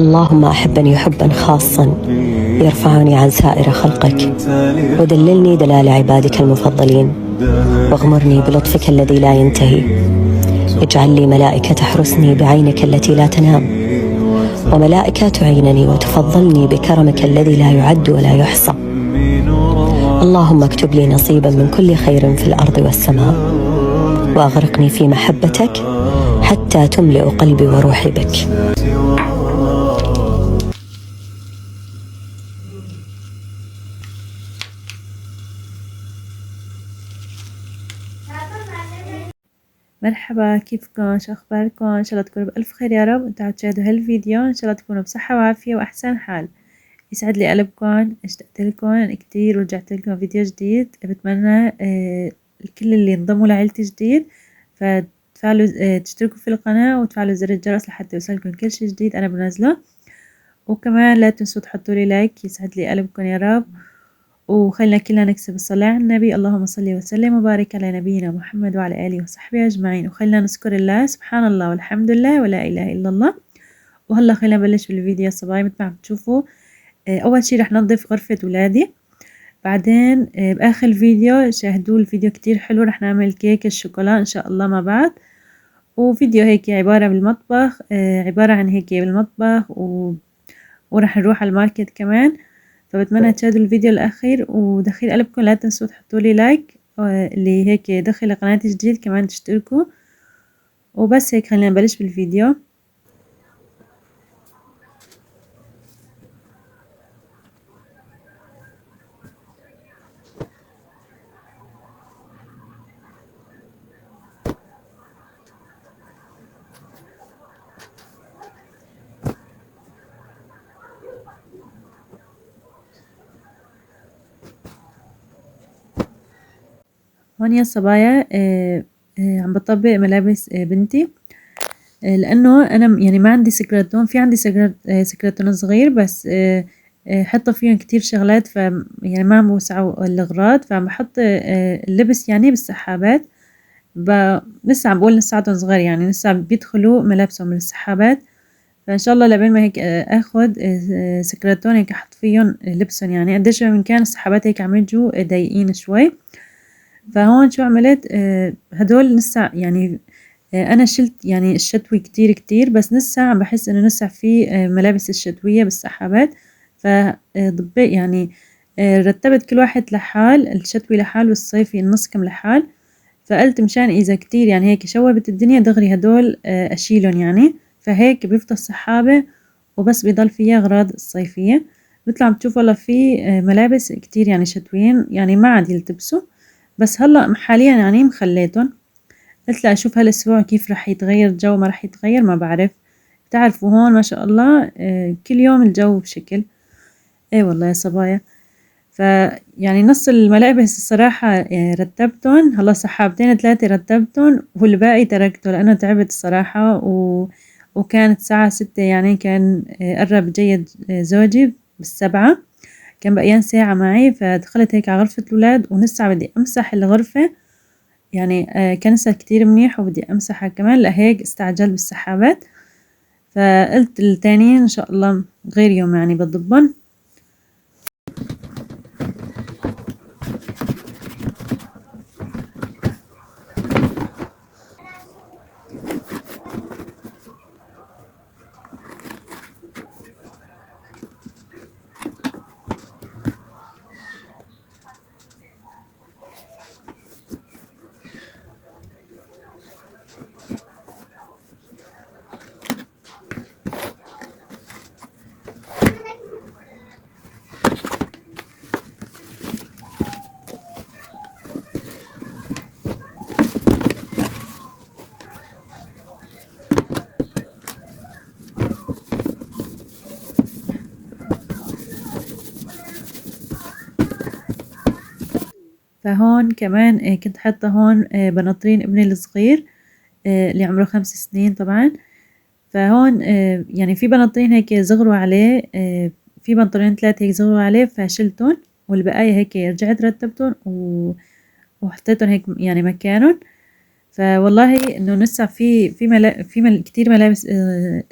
اللهم أحبني حبا خاصا يرفعني عن سائر خلقك، ودللني دلال عبادك المفضلين، واغمرني بلطفك الذي لا ينتهي. اجعل لي ملائكة تحرسني بعينك التي لا تنام، وملائكة تعينني وتفضلني بكرمك الذي لا يعد ولا يحصى. اللهم اكتب لي نصيبا من كل خير في الأرض والسماء، وأغرقني في محبتك حتى تملئ قلبي وروحي بك. مرحبا، كيفكم؟ شو اخباركم؟ ان شاء الله تكونوا بالف خير يا رب. انتوا عم تشاهدوا هالفيديو، ان شاء الله تكونوا بصحة وعافية واحسن حال. يسعد لي قلبكم، اشتقت لكم كتير ورجعت لكم فيديو جديد. بتمنى الكل اللي انضموا لعيلتي جديد فتفعلوا تشتركوا في القناة وتفعلوا زر الجرس لحتى يوصلكم كل شي جديد انا بنزله. وكمان لا تنسوا تحطوا لي لايك، يسعد لي قلبكم يا رب. وخلينا كلنا نكسب الصلاة على النبي. اللهم صل وسلم وبارك على نبينا محمد وعلى آله وصحبه أجمعين. وخلينا نذكر الله، سبحان الله والحمد لله ولا إله إلا الله. وهلا خلينا نبلش بالفيديو الصباحي. مثل ما عم تشوفوا أول شي رح ننظف غرفة ولادي، بعدين بآخر الفيديو شاهدوا الفيديو كتير حلو، رح نعمل كيك الشوكولا إن شاء الله مع بعض. وفيديو هيك عبارة بالمطبخ، عبارة عن هيك بالمطبخ ورح نروح على الماركت كمان. فبتمنى تشاهدوا الفيديو الأخير، ودخيل قلبكم لا تنسوا تحطوا لي لايك، اللي هيك دخل قناتي جديد كمان تشتركوا. وبس هيك خلينا نبلش بالفيديو. هون يا صبايا عم بطبق ملابس بنتي، لأنه أنا يعني ما عندي سكرتون، في عندي سكرتون صغير بس حاطة فيهم كتير شغلات، ف يعني ما عم بوسعوا الأغراض، فعم بحط اللبس يعني بالسحابات. لسه عم بقول لساتهم صغار، يعني لسه بيدخلوا ملابسهم بالسحابات. فإن شاء الله لبين ما هيك آخد سكرتون هيك أحط فيهم لبسهم، يعني قديش من كان السحابات هيك عم يجوا ضيقين شوي. فهون شو عملت، هدول نسا يعني أنا شلت يعني الشتوي كتير كتير، بس نسا عم بحس إنه نسا في ملابس الشتوية بالسحابات. فضبي يعني رتبت كل واحد لحال، الشتوي لحال والصيفي النص كم لحال. فقلت مشان إذا كتير يعني هيك شوبت الدنيا دغري هدول أشيلهم يعني، فهيك بيفضل سحابة وبس بيضل فيها أغراض الصيفية. مثل عم تشوفوا هلا في ملابس كتير يعني شتويين، يعني ما عاد يلتبسوا، بس هلا حاليا يعني مخليتهم. قلت لا أشوف هالأسبوع كيف رح يتغير الجو، ما رح يتغير ما بعرف. بتعرفوا هون ما شاء الله كل يوم الجو بشكل. ايه والله يا صبايا. فيعني نص الملابس الصراحة رتبتهم، هلا سحابتين ثلاثة رتبتهم والباقي تركته لأنه تعبت الصراحة. وكانت الساعة 6 يعني كان قرب جيد زوجي بالسبعة، كان بقيان ساعة معي. فدخلت هيك على غرفة الولاد ونسا بدي أمسح الغرفة، يعني كنسة كتير منيح وبدي أمسحها كمان، لهيك استعجلت بالسحابات. فقلت التانيين إن شاء الله غير يوم يعني بضبن. فهون كمان كنت حاطة هون بناطرين ابني الصغير اللي عمره 5 سنين طبعا. فهون يعني في بناطرين هيك صغروا عليه، في بنطلونين 3 هيك صغروا عليه فشلتهم، والبقايا هيك رجعت رتبتهم وحطيتهم هيك يعني مكانهم. فوالله انه لسه في كتير ملابس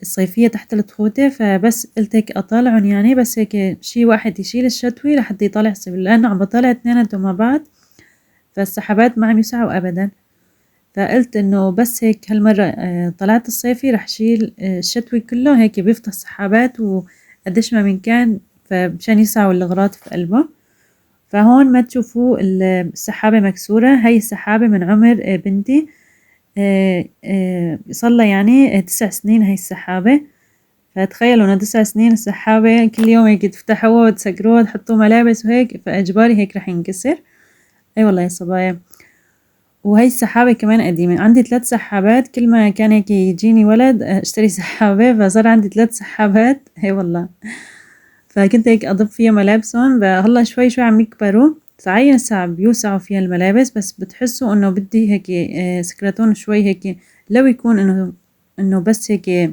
صيفية تحت التخوتة، فبس قلت هيك اطالعهم يعني، بس هيك شي واحد يشيل الشتوي لحتى يطالع الصيف، لانه عم بطالع اثنيناتهم مع بعض فالسحابات ما عم يسعوا ابدا. فقلت انه بس هيك هالمرة طلعت الصيفي رح شيل الشتوي كله، هيك بيفضل سحابات وقديش ما من كان، فمشان يسعوا الأغراض في قلبه. فهون ما تشوفوا السحابة مكسورة، هاي السحابة من عمر بنتي، صلى يعني 9 سنين هاي السحابة. فتخيلوا انه 9 سنين السحابة كل يوم هيك تفتحوها وتسكروها وتحطوا ملابس وهيك، فاجباري هيك رح ينكسر. اي والله يا صبايا. وهي السحابة كمان قديمة، عندي 3 سحابات، كل ما كان هيك يجيني ولد اشتري سحابة، فصار عندي 3 سحابات. اي والله. فكنت هيك اضب فيها ملابسهم، فهلا شوي شوي عم يكبروا، صحيح هسه عم بيوسعوا فيها الملابس، بس بتحسوا انه بدي هيك سكرتون شوي هيك، لو يكون انه بس هيك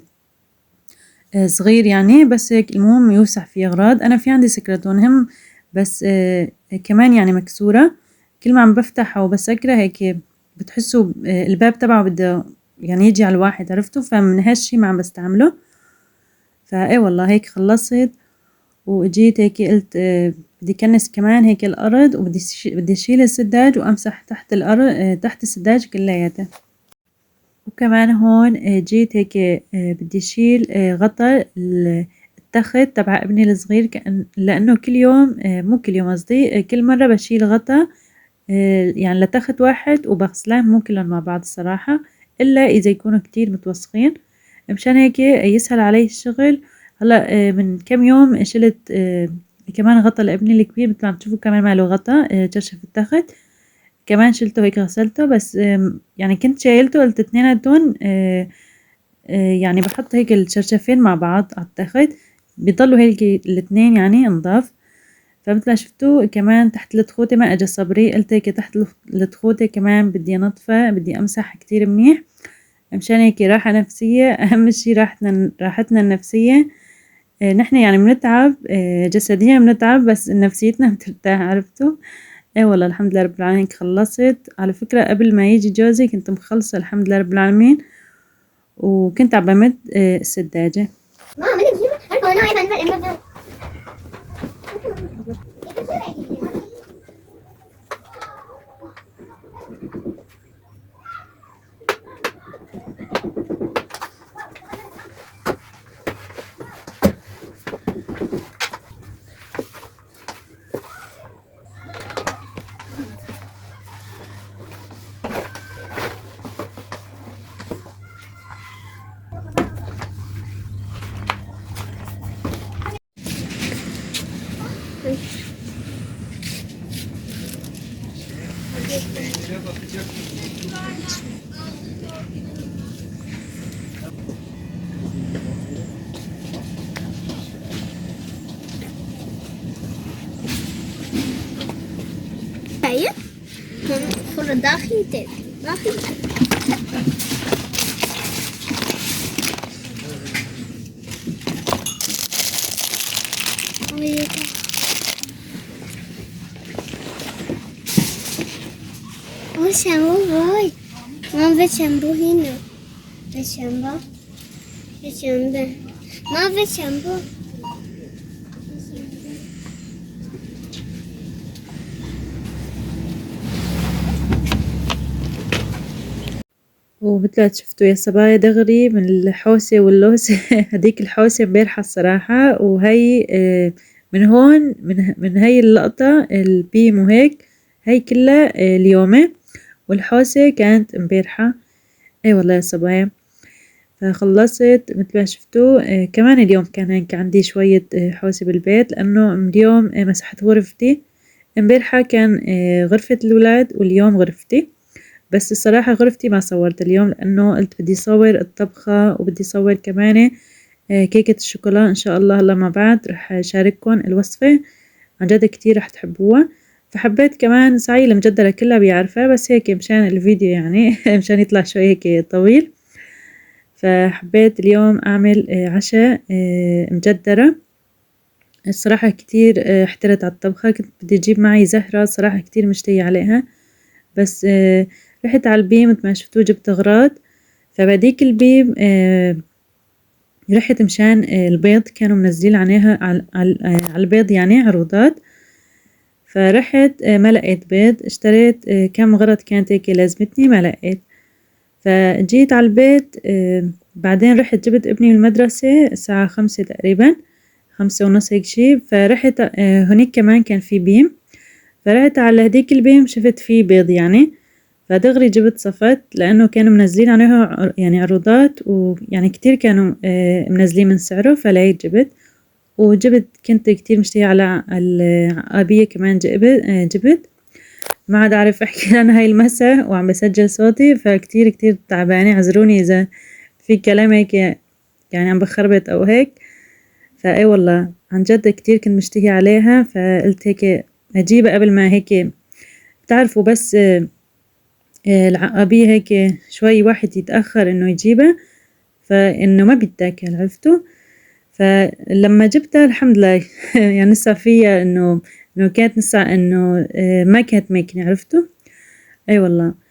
صغير يعني، بس هيك المهم يوسع فيه اغراض. انا في عندي سكرتون هم، بس كمان يعني مكسورة، كل ما عم بفتحها وبسكرها هيك بتحسوا الباب تبعه بده يعني يجي على الواحد، عرفتوا؟ فمن هالشي ما عم بستعمله. فاي والله هيك خلصت واجيت هيك قلت بدي كنس كمان هيك الارض، بدي اشيل السداج وامسح تحت الارض تحت السداج كلياته. وكمان هون جيت هيك بدي اشيل غطا التخت تبع ابني الصغير، لانه كل يوم مو كل يوم قصدي كل مرة بشيل غطا يعني لتخت واحد وبغسلان، مو كلهم مع بعض الصراحة، الا اذا يكونوا كتير متوسخين، مشان هيك يسهل علي الشغل. هلا من كم يوم شلت كمان غطا لابني الكبير، مثل ما عم تشوفوا كمان ماله غطا جرشف التخت، كمان شلته هيك غسلته، بس يعني كنت شايلته قلت اثنيناتهم يعني بحط هيك الشرشفين مع بعض على التخت، بيضلوا هيك الاثنين يعني نضاف. فمثل ما شفتوا كمان تحت التخوتة ما اجى صبري، قلت هيك تحت التخوتة كمان بدي انظفها، بدي امسح كتير منيح، مشان هيك راحة نفسية. اهم شي راحتنا النفسية. نحن يعني بنتعب جسديا بنتعب، بس نفسيتنا بترتاح، عرفتوا؟ ايه والله الحمد لله رب العالمين خلصت. على فكرة قبل ما يجي جوزي كنت مخلصة الحمد لله رب العالمين، وكنت عم بمد السداجة. شايف؟ خل داخل تاني داخل. شامبو باي ما في شامبو هنا، في شامبو ما في شامبو. ومثل ما شفتوا يا صبايا دغري من الحوسة واللوسة هديك الحوسة مبارحة الصراحة، وهي من هون من هي اللقطة البيم وهيك، هي كلها اليومة، والحوسة كانت مبارحة. اي والله يا صبايا. فخلصت مثل ما شفتوا كمان اليوم كان هيك عندي شوية حوسة بالبيت، لأنه اليوم مسحت غرفتي، امبارحة كان غرفة الولاد واليوم غرفتي، بس الصراحة غرفتي ما صورت اليوم، لأنه قلت بدي صور الطبخة وبدي صور كمان كيكة الشوكولا إن شاء الله هلا مع بعض رح شارككم الوصفة، عن جد كتير رح تحبوها. فحبيت كمان سعي المجدرة كلها بيعرفها، بس هيك مشان الفيديو يعني مشان يطلع شوي هيك طويل، فحبيت اليوم أعمل عشاء مجدرة. الصراحة كتير احترت على الطبخة، كنت بدي أجيب معي زهرة، صراحة كتير مشتهية عليها، بس رحت على البيم مثل ما شفتوا جبت أغراض. فبهديك البيم رحت مشان البيض، كانوا منزلين عليها على البيض يعني عروضات. فرحت ما لقيت بيض، اشتريت كم غرض كانت هيك لازمتني ما لقيت. فجيت على البيت بعدين رحت جبت ابني من المدرسة الساعة 5 تقريبا، 5:30 هيك شي. فرحت هنيك كمان كان في بيم، فرحت على هديك البيم شفت فيه بيض يعني. فدغري جبت صفت لأنه كانوا منزلين عليها يعني عروضات، ويعني كتير كانوا منزلين من سعره. فلقيت جبت كنت كتير مشتهية على العقابية كمان جبت. ما عاد أعرف أحكي أنا هاي المسا وعم بسجل صوتي، فكتير كتير تعبانة، عذروني إذا في كلام هيك يعني عم بخربط أو هيك. فأي والله عن جد كتير كنت مشتهية عليها، فقلت هيك أجيبها قبل ما هيك بتعرفوا بس العقابية هيك شوي واحد يتأخر إنه يجيبها، فإنه ما بيتاكل عرفتوا. فلما جبتها الحمد لله يعني لسه فيها إنه كانت لسه إنه ما كانت ماكنة عرفتوا. أي والله.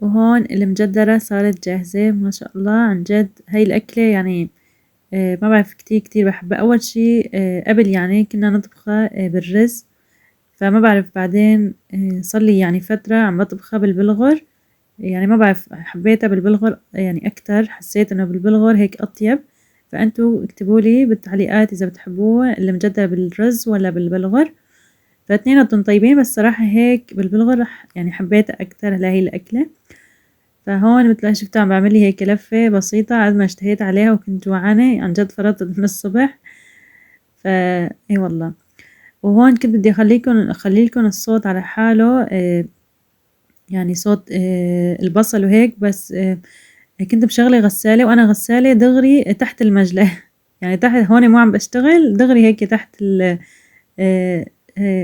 وهون المجدرة صارت جاهزة ما شاء الله. عن جد هاي الأكلة يعني ما بعرف كتير بحبها. أول شي قبل يعني كنا نطبخها بالرز، فما بعرف بعدين صار لي يعني فترة عم بطبخها بالبلغر. يعني ما بعرف حبيتها بالبلغر يعني أكتر، حسيت إنه بالبلغر هيك أطيب. فأنتوا اكتبولي بالتعليقات إذا بتحبوها المجدرة بالرز ولا بالبلغر. فاثنيناتهم طيبين، بس صراحة هيك بالبلغر يعني حبيتها أكتر لهي الأكلة. فهون مثل ما شفتوا عم بعمل هيك لفة بسيطة عاد ما اشتهيت عليها وكنت جوعانة عن جد، فرطت من الصبح. اي والله. وهون كنت بدي اخلي لكم الصوت على حاله يعني صوت البصل وهيك، بس كنت مشغلة غسالة، وانا غسالة دغري تحت المجلة يعني تحت هون مو عم بشتغل، دغري هيك تحت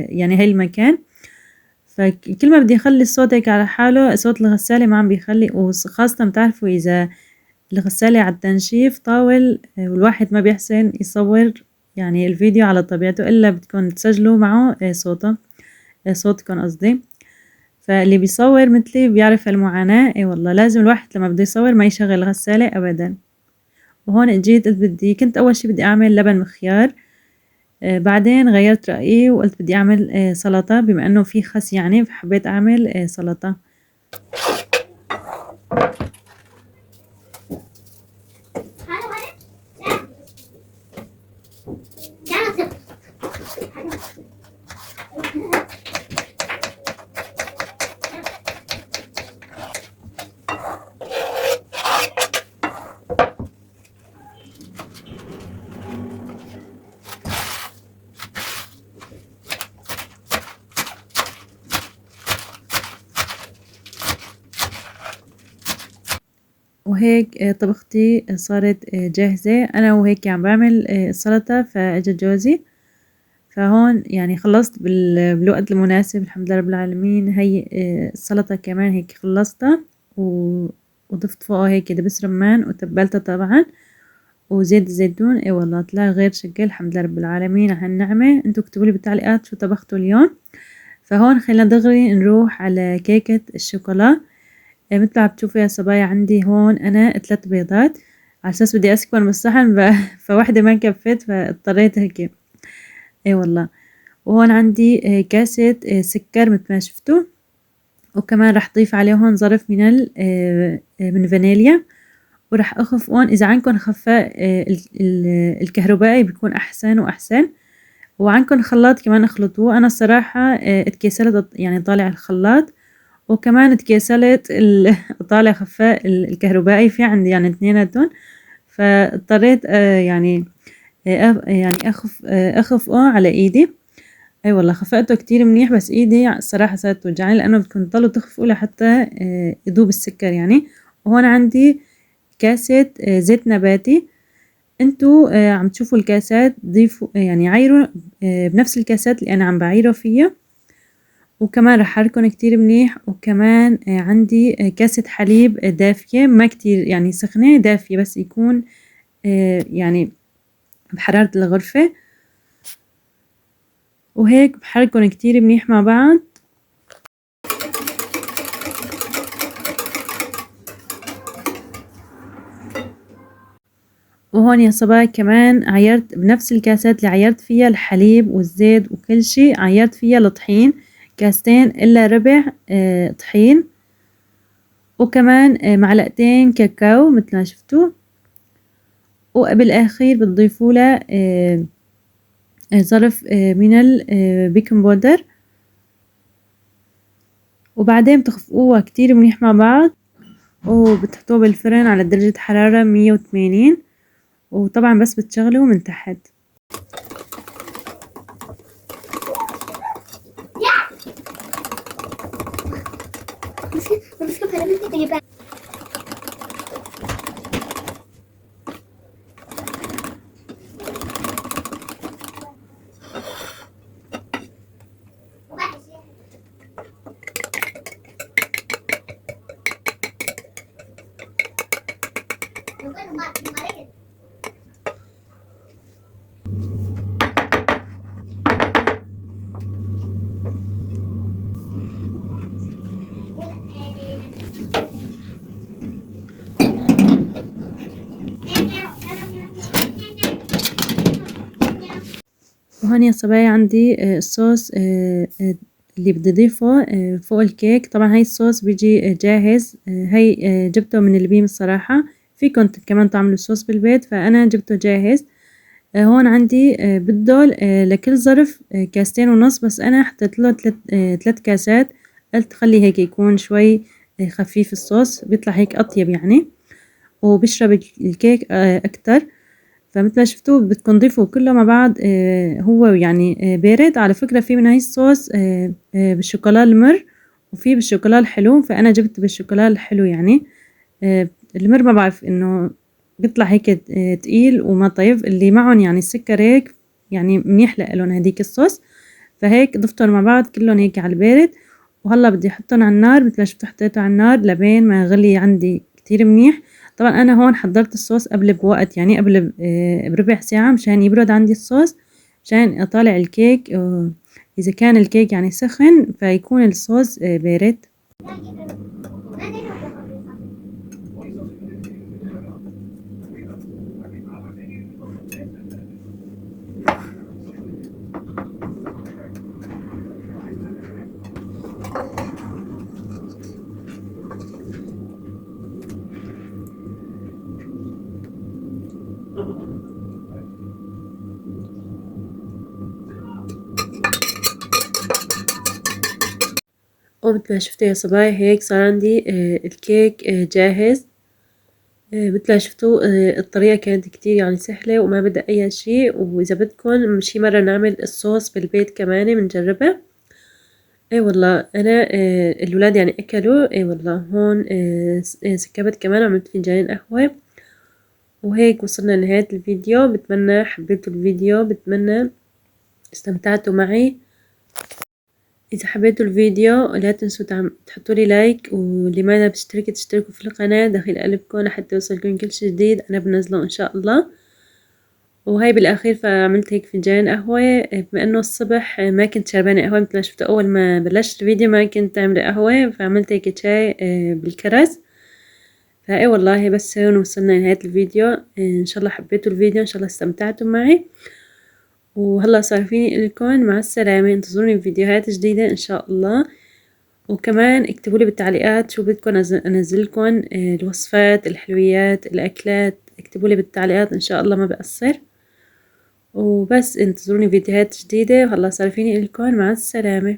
يعني هاي المكان. فكل ما بدي اخلي الصوت هيك على حاله صوت الغسالة ما عم بيخلي. وخاصة بتعرفوا اذا الغسالة على التنشيف طاول والواحد ما بيحسن يصور يعني الفيديو على طبيعته إلا بدكم تسجلوا معه صوتكم قصدي. فاللي بيصور مثلي بيعرف المعاناة. اي والله لازم الواحد لما بده يصور ما يشغل غسالة أبدا. وهون اجيت قلت كنت أول شي بدي أعمل لبن مخيار. بعدين غيرت رأيي وقلت بدي أعمل سلطة، بما أنه في خس يعني فحبيت أعمل سلطة. وهيك طبختي صارت جاهزة. أنا وهيك عم بعمل السلطة فأجا جوزي، فهون يعني خلصت بالوقت المناسب الحمد لله رب العالمين. هي السلطة كمان هيك خلصتها وضفت فوقها هيك دبس رمان وتبلتها طبعا وزيت الزيتون. اي والله طلع غير شكل الحمد لله رب العالمين على هالنعمة. انتوا اكتبوا لي بالتعليقات شو طبختوا اليوم. فهون خلينا دغري نروح على كيكة الشوكولا. مثل ما بتشوفوا يا صبايا عندي هون أنا 3 بيضات على أساس بدي أسكبهم بالصحن فواحدة ما كفت فاضطريت هيك. اي والله. وهون عندي كاسة سكر مثل ما شفتوا، وكمان رح ضيف عليهم ظرف من فانيليا. ورح أخف هون إذا عندكم خفاء الكهربائي بيكون أحسن وأحسن، وعندكم خلاط كمان اخلطوه. أنا الصراحة اتكسلت يعني طالع الخلاط، وكمان تكيسلت طالع خفاء الكهربائي في عندي يعني اثنيناتهم، فاضطريت يعني اخفقه على ايدي. اي والله خفقته كتير منيح، بس ايدي الصراحة صارت توجعني لانه بدكم تضلوا تخفقوا لحتى يذوب السكر يعني. وهون عندي كاسة زيت نباتي. انتو عم تشوفوا الكاسات ضيفوا يعني عايروا بنفس الكاسات اللي انا عم بعيره فيها. وكمان رح احركهم كتير منيح. وكمان عندي كاسة حليب دافية ما كتير يعني سخنة، دافية بس يكون يعني بحرارة الغرفة. وهيك بحركهم كتير منيح مع بعض. وهون يا صبايا كمان عيرت بنفس الكاسات اللي عيرت فيها الحليب والزيت وكل شي، عيرت فيها الطحين 2 إلا ربع طحين، وكمان معلقتين كاكاو مثل ما شفتوا. وبالأخير بتضيفوا له ظرف من البيكنج بودر، وبعدين بتخفقوها كتير منيح مع بعض وبتحطوه بالفرن على درجة حرارة 180. وطبعا بس بتشغلوا من تحت. وهون يا صبايا عندي الصوص اللي بدي اضيفه فوق الكيك. طبعا هاي الصوص بيجي جاهز. هاي جبته من البيم الصراحة، فيكم كمان تعملوا الصوص بالبيت، فأنا جبته جاهز. هون عندي بده لكل ظرف 2.5 كاس، بس أنا حطيت له 3 كاسات. قلت خلي هيك يكون شوي خفيف الصوص، بيطلع هيك أطيب يعني وبيشرب الكيك أكتر. فمثل ما شفتوا بدكم تضيفوا كله مع بعض. هو يعني بارد. على فكرة في من هاي الصوص بالشوكولا المر وفي بالشوكولا الحلو، فأنا جبت بالشوكولا الحلو يعني. المر ما بعرف إنه بيطلع هيك تقيل وما طيب. اللي معهم يعني السكر هيك يعني منيح لهم هديك الصوص، فهيك ضفتهم مع بعض كلهم هيك على البارد. وهلا بدي احطهم على النار مثل ما شفتوا حطيته على النار لبين ما يغلي عندي كتير منيح. طبعا انا هون حضرت الصوص قبل بوقت، يعني قبل بربع ساعة مشان يبرد عندي الصوص، مشان اطالع الكيك اذا كان الكيك يعني سخن فيكون الصوص بارد. ومثل ما شفتوا يا صبايا هيك صار عندي الكيك جاهز. مثل ما شفتوا الطريقة كانت كتير يعني سهلة وما بدها أي شي، وإذا بدكم شي مرة نعمل الصوص بالبيت كمان بنجربها. اي والله أنا الولاد يعني أكلوا. اي والله هون سكبت كمان عملت فنجانين قهوة. وهيك وصلنا لنهاية الفيديو، بتمنى حبيتوا الفيديو، بتمنى استمتعتوا معي. إذا حبيتوا الفيديو لا تنسوا تحطوا لي لايك، واللي ما بتشترك تشتركوا في القناة داخل قلبكم لحتى يوصلكم كل شي جديد أنا بنزله إن شاء الله. وهاي بالأخير فعملت هيك فنجان قهوة، بما إنه الصبح ما كنت شربانة قهوة مثل ما شفتوا أول ما بلشت الفيديو ما كنت عاملة قهوة، فعملت هيك شاي بالكرز. فاي والله بس هون وصلنا لنهاية الفيديو. إن شاء الله حبيتوا الفيديو، إن شاء الله استمتعتوا معي. وهلا صار فيني لكم مع السلامة، انتظروني بفيديوهات جديدة إن شاء الله. وكمان اكتبوا لي بالتعليقات شو بدكم انزل لكم الوصفات، الحلويات، الاكلات، اكتبوا لي بالتعليقات ان شاء الله ما بقصر. وبس انتظروني فيديوهات جديدة، وهلا صار فيني لكم مع السلامة.